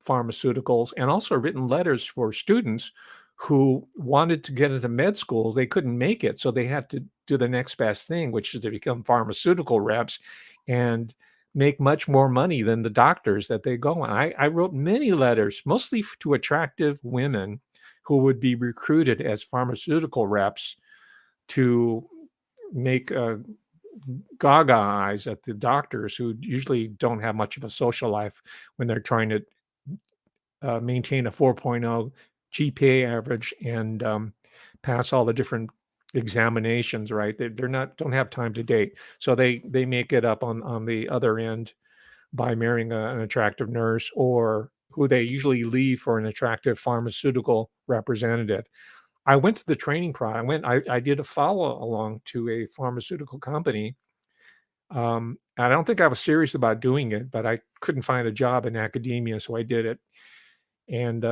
pharmaceuticals, and also written letters for students who wanted to get into med schools. They couldn't make it, so they had to do the next best thing, which is to become pharmaceutical reps and make much more money than the doctors that they go on. I wrote many letters, mostly to attractive women who would be recruited as pharmaceutical reps to make gaga eyes at the doctors, who usually don't have much of a social life when they're trying to maintain a 4.0 GPA average and pass all the different examinations, right? Don't have time to date, so they make it up on the other end by marrying an attractive nurse, or who they usually leave for an attractive pharmaceutical representative. I went to the training program. I did a follow along to a pharmaceutical company. I don't think I was serious about doing it, but I couldn't find a job in academia, so I did it. And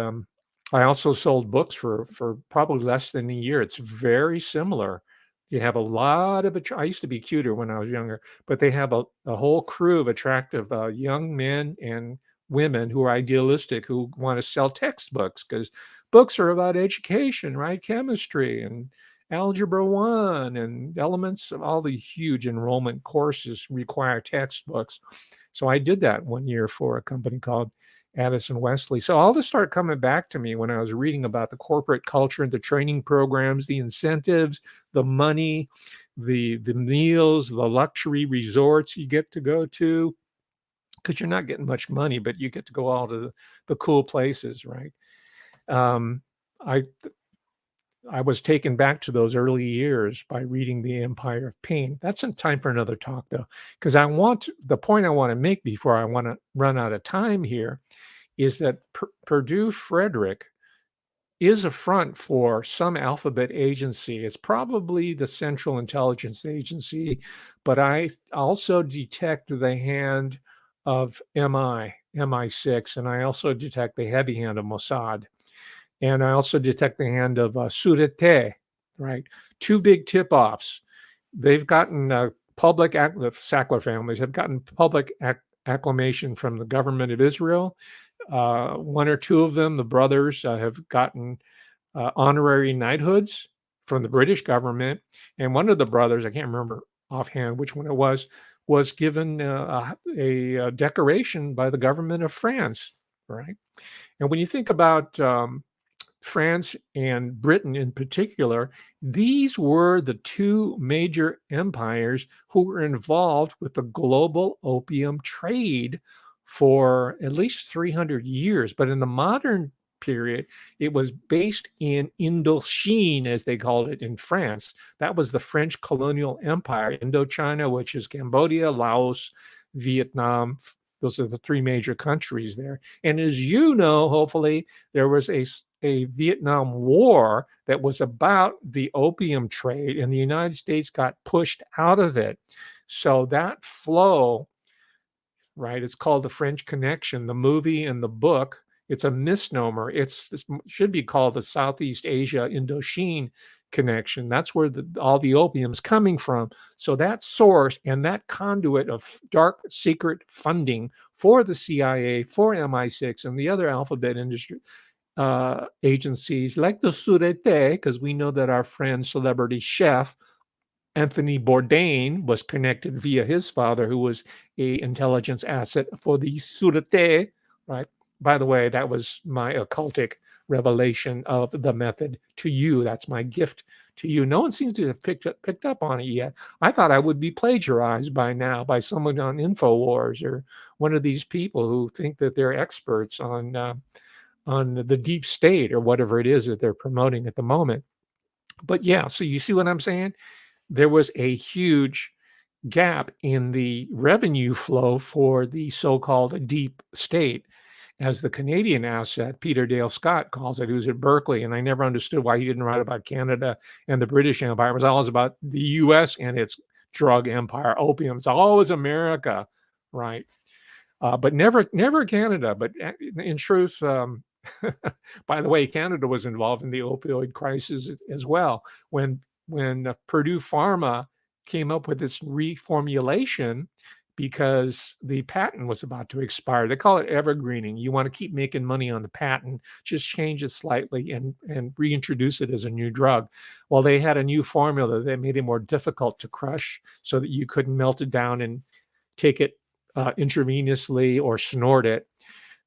I also sold books for probably less than a year. It's very similar. You have a lot of I used to be cuter when I was younger, but they have a whole crew of attractive young men and women who are idealistic, who want to sell textbooks because books are about education, right? Chemistry and algebra 1 and elements of all the huge enrollment courses require textbooks. So I did that one year for a company called Addison Wesley. So all this started coming back to me when I was reading about the corporate culture and the training programs, the incentives, the money, the meals, the luxury resorts you get to go to, because you're not getting much money, but you get to go all to the cool places, right? Um, I I was taken back to those early years by reading The Empire of Pain. That's in time for another talk, though, because the point I want to make before I want to run out of time here is that Purdue Frederick is a front for some alphabet agency. It's probably the Central Intelligence Agency, but I also detect the hand of MI6, and I also detect the heavy hand of Mossad. And I also detect the hand of Sûreté, right? Two big tip-offs. They've gotten the Sackler families have gotten public acclamation from the government of Israel. One or two of them, the brothers, have gotten honorary knighthoods from the British government. And one of the brothers, I can't remember offhand which one it was given a decoration by the government of France, right? And when you think about France and Britain in particular, these were the two major empires who were involved with the global opium trade for at least 300 years. But in the modern period, it was based in Indochine, as they called it in France. That was the French colonial empire, Indochina, which is Cambodia, Laos, Vietnam. Those are the three major countries there. And as you know, hopefully, there was a Vietnam War that was about the opium trade, and the United States got pushed out of it. So that flow, right? It's called The French Connection, the movie and the book. It's a misnomer. It should be called the Southeast Asia Indochine connection. That's where all the opium's coming from. So that source and that conduit of dark secret funding for the CIA, for MI6, and the other alphabet industry agencies like the Sûreté, because we know that our friend celebrity chef Anthony Bourdain was connected via his father, who was a intelligence asset for the Sûreté, right? By the way, that was my occultic revelation of the method to you. That's my gift to you. No one seems to have picked up on it yet. I thought I would be plagiarized by now by someone on InfoWars or one of these people who think that they're experts on the deep state or whatever it is that they're promoting at the moment. But yeah, so you see what I'm saying? There was a huge gap in the revenue flow for the so-called deep state, as the Canadian asset, Peter Dale Scott calls it, who's at Berkeley. And I never understood why he didn't write about Canada and the British Empire. It was always about the US and its drug empire, opium. It's always America, right? But never Canada. But in truth, by the way, Canada was involved in the opioid crisis as well. When Purdue Pharma came up with its reformulation because the patent was about to expire. They call it evergreening. You want to keep making money on the patent, just change it slightly and reintroduce it as a new drug. Well, they had a new formula that made it more difficult to crush so that you couldn't melt it down and take it intravenously or snort it.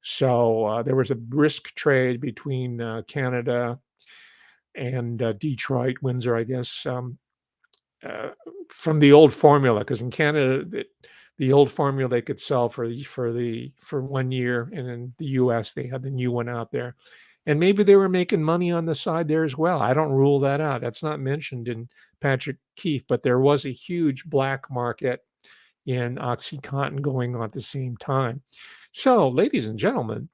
So there was a brisk trade between Canada and Detroit, Windsor, I guess, from the old formula. Because in Canada, the old formula they could sell for 1 year, and in the U.S. they had the new one out there, and maybe they were making money on the side there as well. I don't rule that out. That's not mentioned in Patrick Keefe, but there was a huge black market in OxyContin going on at the same time. So, ladies and gentlemen,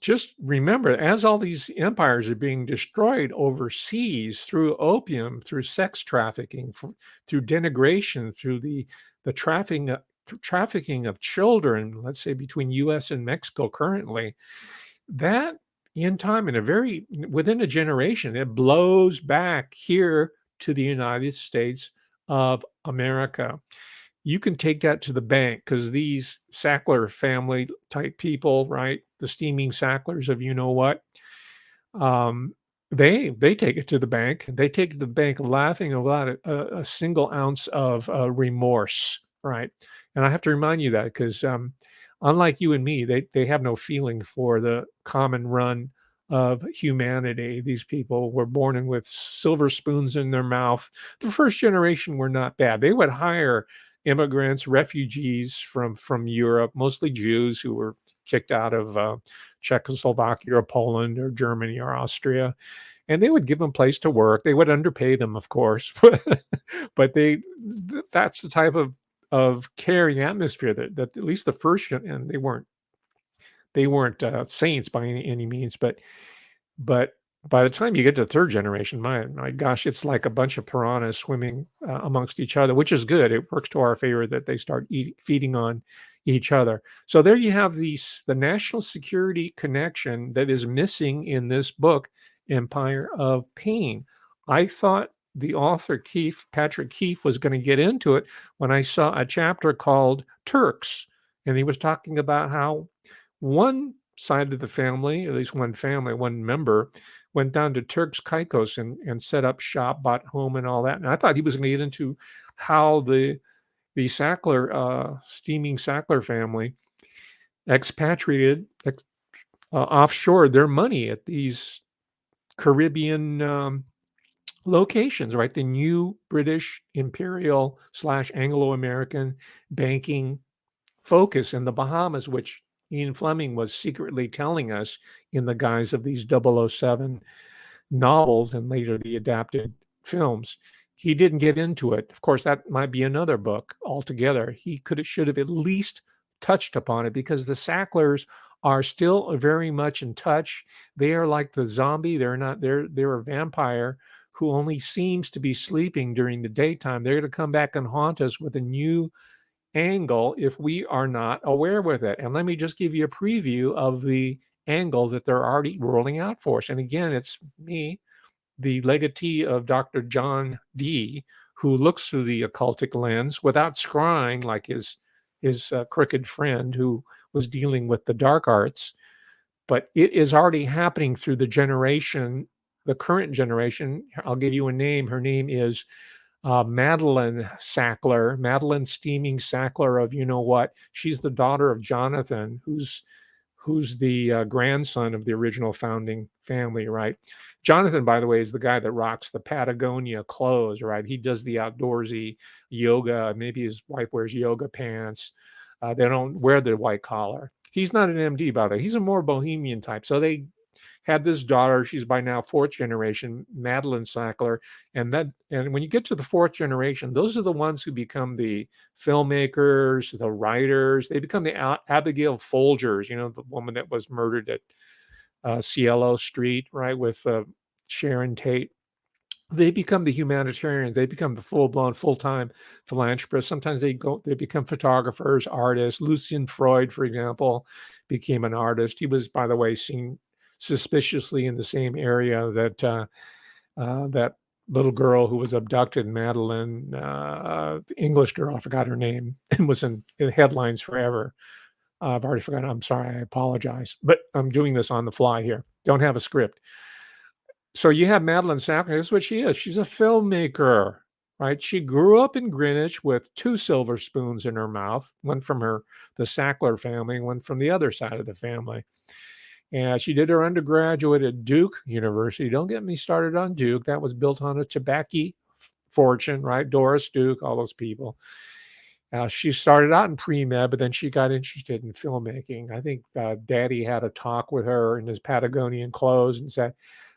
just remember, as all these empires are being destroyed overseas through opium, through sex trafficking, through denigration, through the trafficking of children, let's say between U.S. and Mexico currently, that in time, within a generation, it blows back here to the United States of America. You can take that to the bank because these Sackler family type people, right? The steaming Sacklers of you know what, um, they take it to the bank. They take it to the bank laughing without a single ounce of remorse, right? And I have to remind you that because unlike you and me, they have no feeling for the common run of humanity. These people were born in with silver spoons in their mouth. The first generation were not bad. They would hire immigrants, refugees from Europe, mostly Jews who were kicked out of Czechoslovakia or Poland or Germany or Austria, and they would give them a place to work. They would underpay them, of course, but that's the type of caring atmosphere that at least the first, and they weren't saints by any means, but by the time you get to the third generation, my gosh, it's like a bunch of piranhas swimming amongst each other, which is good. It works to our favor that they start feeding on each other. So there you have the national security connection that is missing in this book, Empire of Pain. I thought the author Patrick Keefe was going to get into it when I saw a chapter called Turks, and he was talking about how one side of the family, at least one family, one member, went down to Turks Caicos and set up shop, bought home, and all that. And I thought he was going to get into how the Sackler, steaming Sackler family, expatriated offshore their money at these Caribbean locations, right? The new British imperial / Anglo-American banking focus in the Bahamas, which Ian Fleming was secretly telling us in the guise of these 007 novels and later the adapted films. He didn't get into it. Of course, that might be another book altogether. He should have at least touched upon it because the Sacklers are still very much in touch. They are like the zombie. They're a vampire who only seems to be sleeping during the daytime. They're going to come back and haunt us with a new angle if we are not aware with it. And let me just give you a preview of the angle that they're already rolling out for us. And again, it's me, the legatee of Dr. John Dee, who looks through the occultic lens without scrying like his crooked friend who was dealing with the dark arts. But it is already happening through the current generation. I'll give you a name. Her name is Madeline Sapler, Madeline Steaming Sackler of you know what. She's the daughter of Jonathan, who's the grandson of the original founding family, right? Jonathan, by the way, is the guy that rocks the Patagonia clothes, right? He does the outdoorsy yoga. Maybe his wife wears yoga pants. They don't wear the white collar. He's not an MD, by the way. He's a more bohemian type. So they had this daughter. She's by now fourth generation, Madeline Sapler. And when you get to the fourth generation, those are the ones who become the filmmakers, the writers. They become the Abigail Folgers, the woman that was murdered at Cielo Street, right, with Sharon Tate. They become the humanitarians. They become the full-blown, full-time philanthropists. Sometimes they become photographers, artists. Lucian Freud, for example, became an artist. He was, by the way, seen suspiciously in the same area that that little girl who was abducted, Madeline, the English girl, I forgot her name, and was in headlines forever. I've already forgotten. I'm sorry. I apologize. But I'm doing this on the fly here. Don't have a script. So you have Madeline Sapler. Here's what she is. She's a filmmaker, right? She grew up in Greenwich with 2 silver spoons in her mouth, one from the Sackler family, one from the other side of the family. And she did her undergraduate at Duke University. Don't get me started on Duke. That was built on a tobacco fortune, right? Doris Duke, all those people. She started out in pre-med, but then she got interested in filmmaking. I think Daddy had a talk with her in his Patagonian clothes and said,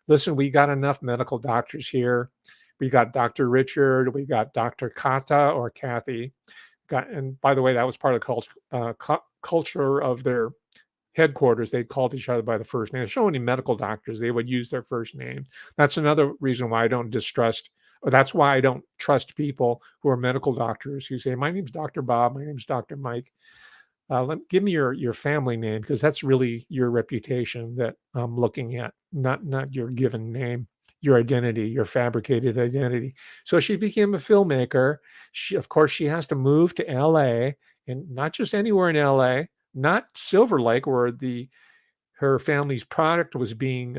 listen, we got enough medical doctors here. We got Dr. Richard. We got Dr. Kata or Kathy. And by the way, that was part of the culture of their headquarters. They called each other by the first name. There's so many medical doctors, they would use their first name. That's another reason why I don't that's why I don't trust people who are medical doctors who say, my name's Dr. Bob, my name's Dr. Mike. Give me your family name, because that's really your reputation that I'm looking at, not your given name, your identity, your fabricated identity. So she became a filmmaker. Of course, she has to move to L.A., and not just anywhere in L.A., not Silver Lake, where her family's product was being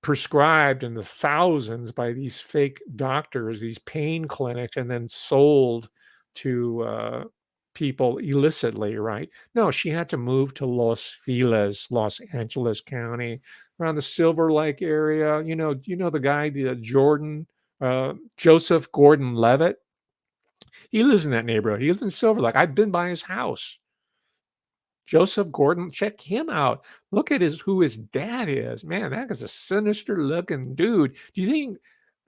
prescribed in the thousands by these fake doctors, these pain clinics, and then sold to people illicitly, right? No, she had to move to Los Feliz, Los Angeles County, around the Silver Lake area. The guy, Joseph Gordon-Levitt. He lives in that neighborhood. He lives in Silver Lake. I've been by his house. Joseph Gordon, check him out. Look at who his dad is. Man, that is a sinister looking dude. Do you think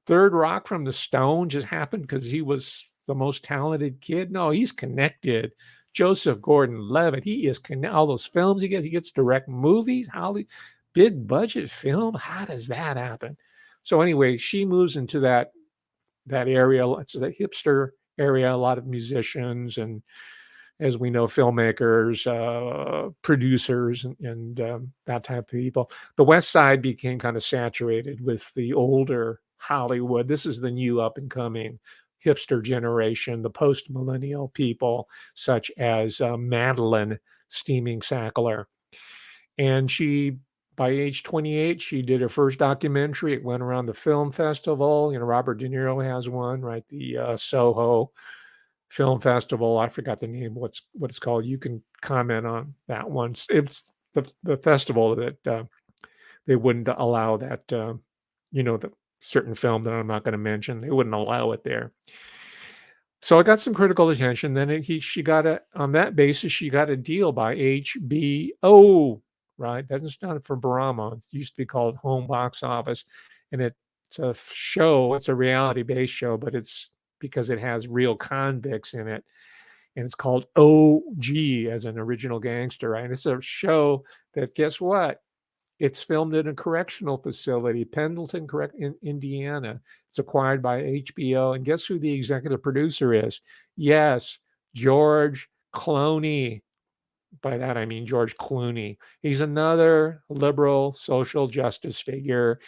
Third Rock from the Stone just happened because he was the most talented kid? No, he's connected. Joseph Gordon-Levitt, he is connected. All those films he gets direct movies, big budget film. How does that happen? So anyway, she moves into that area. It's the hipster area, a lot of musicians and, as we know, filmmakers, producers, and that type of people. The West Side became kind of saturated with the older Hollywood. This is the new up and coming hipster generation, the post millennial people, such as Madeline Sapler. And by age 28, she did her first documentary. It went around the film festival. Robert De Niro has one, right? The Soho Film Festival. I forgot the name. What it's called. You can comment on that one. It's the festival that they wouldn't allow that. The certain film that I'm not going to mention. They wouldn't allow it there. So I got some critical attention. Then she got on that basis. She got a deal by HBO. Right, doesn't stand for Brahma. It used to be called Home Box Office, and it's a show. It's a reality-based show, but it's because it has real convicts in it, and it's called OG, as an original gangster, right? And it's a show that, guess what? It's filmed in a correctional facility, Pendleton, in Indiana. It's acquired by HBO, and guess who the executive producer is? Yes, George Clooney. By that I mean George Clooney. He's another liberal social justice figure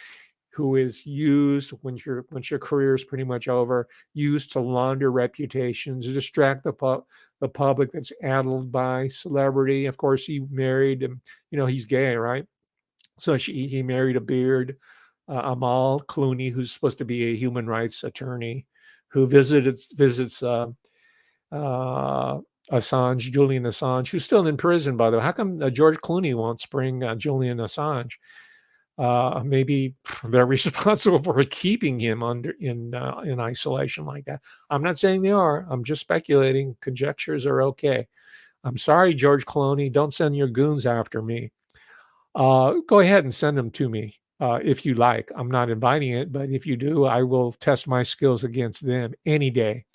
who is used once your career is pretty much over, used to launder reputations, to distract the public that's addled by celebrity. Of course, he married him. He's gay, right? So he married a beard, Amal Clooney, who's supposed to be a human rights attorney, who visits Assange, Julian Assange, who's still in prison, by the way. How come George Clooney won't spring Julian Assange? Maybe they're responsible for keeping him in isolation like that. I'm not saying they are. I'm just speculating. Conjectures are okay. I'm sorry, George Clooney. Don't send your goons after me. Go ahead and send them to me if you like. I'm not inviting it, but if you do, I will test my skills against them any day,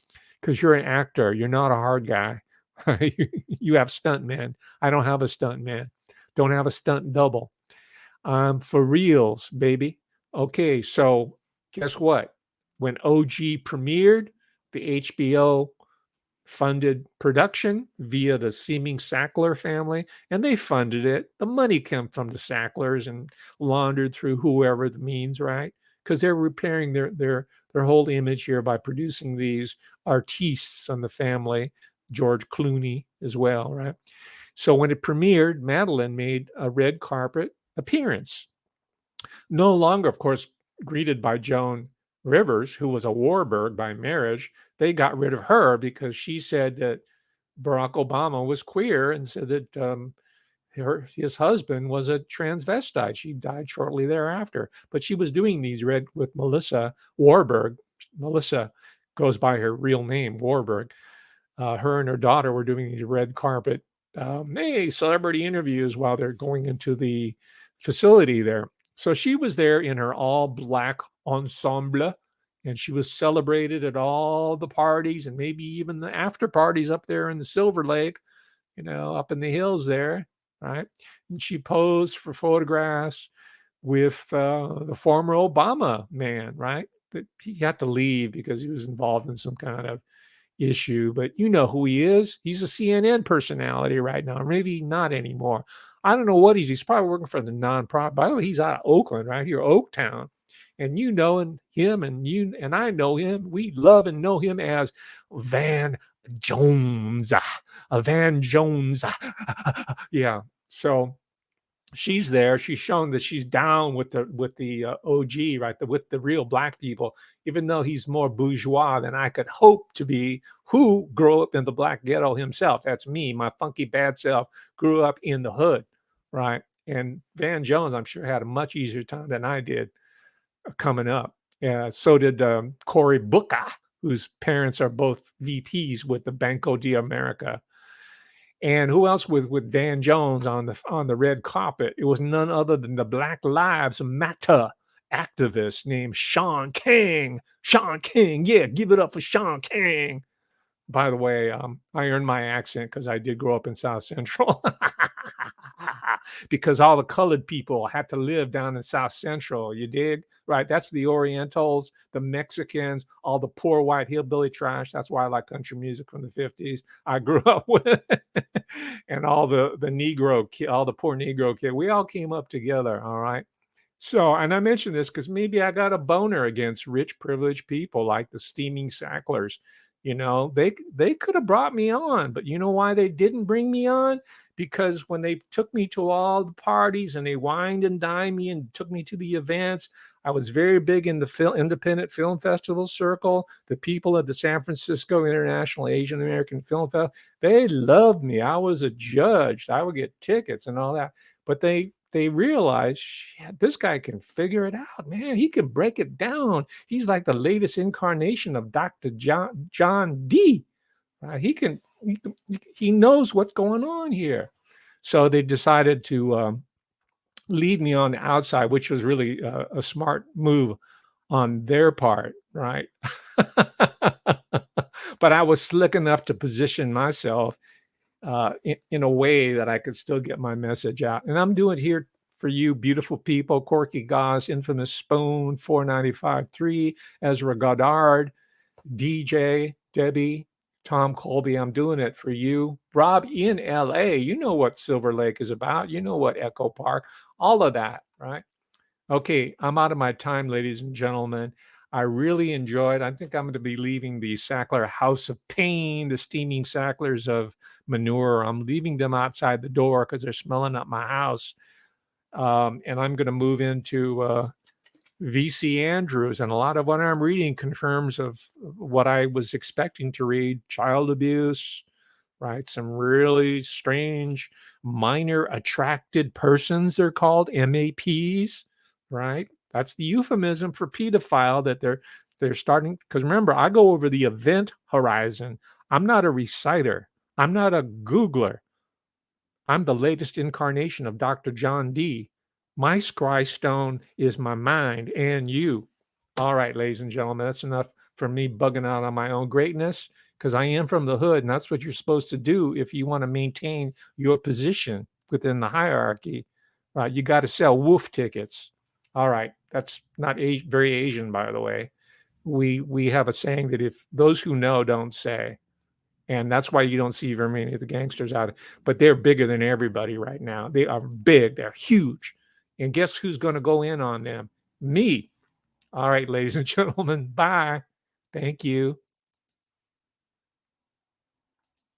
because you're an actor. You're not a hard guy. You have stunt men. I don't have a stunt man. Don't have a stunt double. I'm for reals, baby. Okay, so guess what? When OG premiered, the HBO funded production via the seeming Sackler family, and they funded it. The money came from the Sacklers and laundered through whoever the means, right? Because they're repairing their whole image here by producing these artistes on the family, George Clooney as well, right? So when it premiered, Madeline made a red carpet appearance. No longer, of course, greeted by Joan Rivers, who was a Warburg by marriage. They got rid of her because she said that Barack Obama was queer, and said that his husband was a transvestite. She died shortly thereafter. But she was doing these with Melissa Warburg. Melissa goes by her real name, Warburg. Her and her daughter were doing these red carpet celebrity interviews while they're going into the facility there. So she was there in her all black ensemble, and she was celebrated at all the parties and maybe even the after parties up there in the Silver Lake, up in the hills there, right? And she posed for photographs with the former Obama man, right? That he had to leave because he was involved in some kind of issue, but you know who he is. He's a CNN personality right now. Maybe not anymore. I don't know what he's probably working for the nonprofit. By the way, he's out of Oakland, right here, Oaktown. And you know him and you and I know him. We love and know him as Van Jones. Van Jones. Yeah. So she's there. She's shown that she's down with the OG, right? With the real black people, even though he's more bourgeois than I could hope to be. Who grew up in the black ghetto himself? That's me. My funky bad self grew up in the hood, right? And Van Jones, I'm sure, had a much easier time than I did coming up. So did Cory Booker, whose parents are both VPs with the Banco de America. And who else with Van Jones on the red carpet? It was none other than the Black Lives Matter activist named Sean King. Sean King, yeah, give it up for Sean King. By the way, I earned my accent because I did grow up in South Central. Because all the colored people had to live down in South Central. You dig? Right? That's the Orientals, the Mexicans, all the poor white hillbilly trash. That's why I like country music from the 50s. I grew up with and all the Negro, all the poor Negro kids. We all came up together. All right. So, and I mention this because maybe I got a boner against rich, privileged people like the steaming Sacklers. You know, they could have brought me on, but you know why they didn't bring me on? Because when they took me to all the parties and they wined and dined me and took me to the events, I was very big in the independent film festival circle. The people at the San Francisco International Asian American Film Festival, they loved me. I was a judge. I would get tickets and all that. But they realized, shit, this guy can figure it out, man. He can break it down. He's like the latest incarnation of Dr. John D. He knows what's going on here. So they decided to lead me on the outside, which was really a smart move on their part, right? But I was slick enough to position myself in a way that I could still get my message out. And I'm doing it here for you, beautiful people. Corky Goss, Infamous Spoon, 495.3, Ezra Goddard, DJ, Debbie, Tom Colby. I'm doing it for you. Rob in LA. You know what Silver Lake is about. You know what Echo Park, all of that, right? Okay, I'm out of my time, ladies and gentlemen. I really enjoyed. I think I'm going to be leaving the Sackler House of Pain, the steaming Sacklers of manure. I'm leaving them outside the door because they're smelling up my house. And I'm going to move into VC Andrews. And a lot of what I'm reading confirms of what I was expecting to read: child abuse, right? Some really strange minor attracted persons, they're called MAPs, right? That's the euphemism for pedophile that they're starting. Because remember, I go over the event horizon. I'm not a reciter. I'm not a Googler. I'm the latest incarnation of Dr. John D. My scry stone is my mind and you. All right, ladies and gentlemen, that's enough for me bugging out on my own greatness, because I am from the hood, and that's what you're supposed to do if you want to maintain your position within the hierarchy. You got to sell wolf tickets. All right, that's not very Asian, by the way. We have a saying that if those who know don't say. And that's why you don't see very many of the gangsters out. But they're bigger than everybody right now. They are big. They're huge. And guess who's going to go in on them? Me. All right, ladies and gentlemen. Bye. Thank you.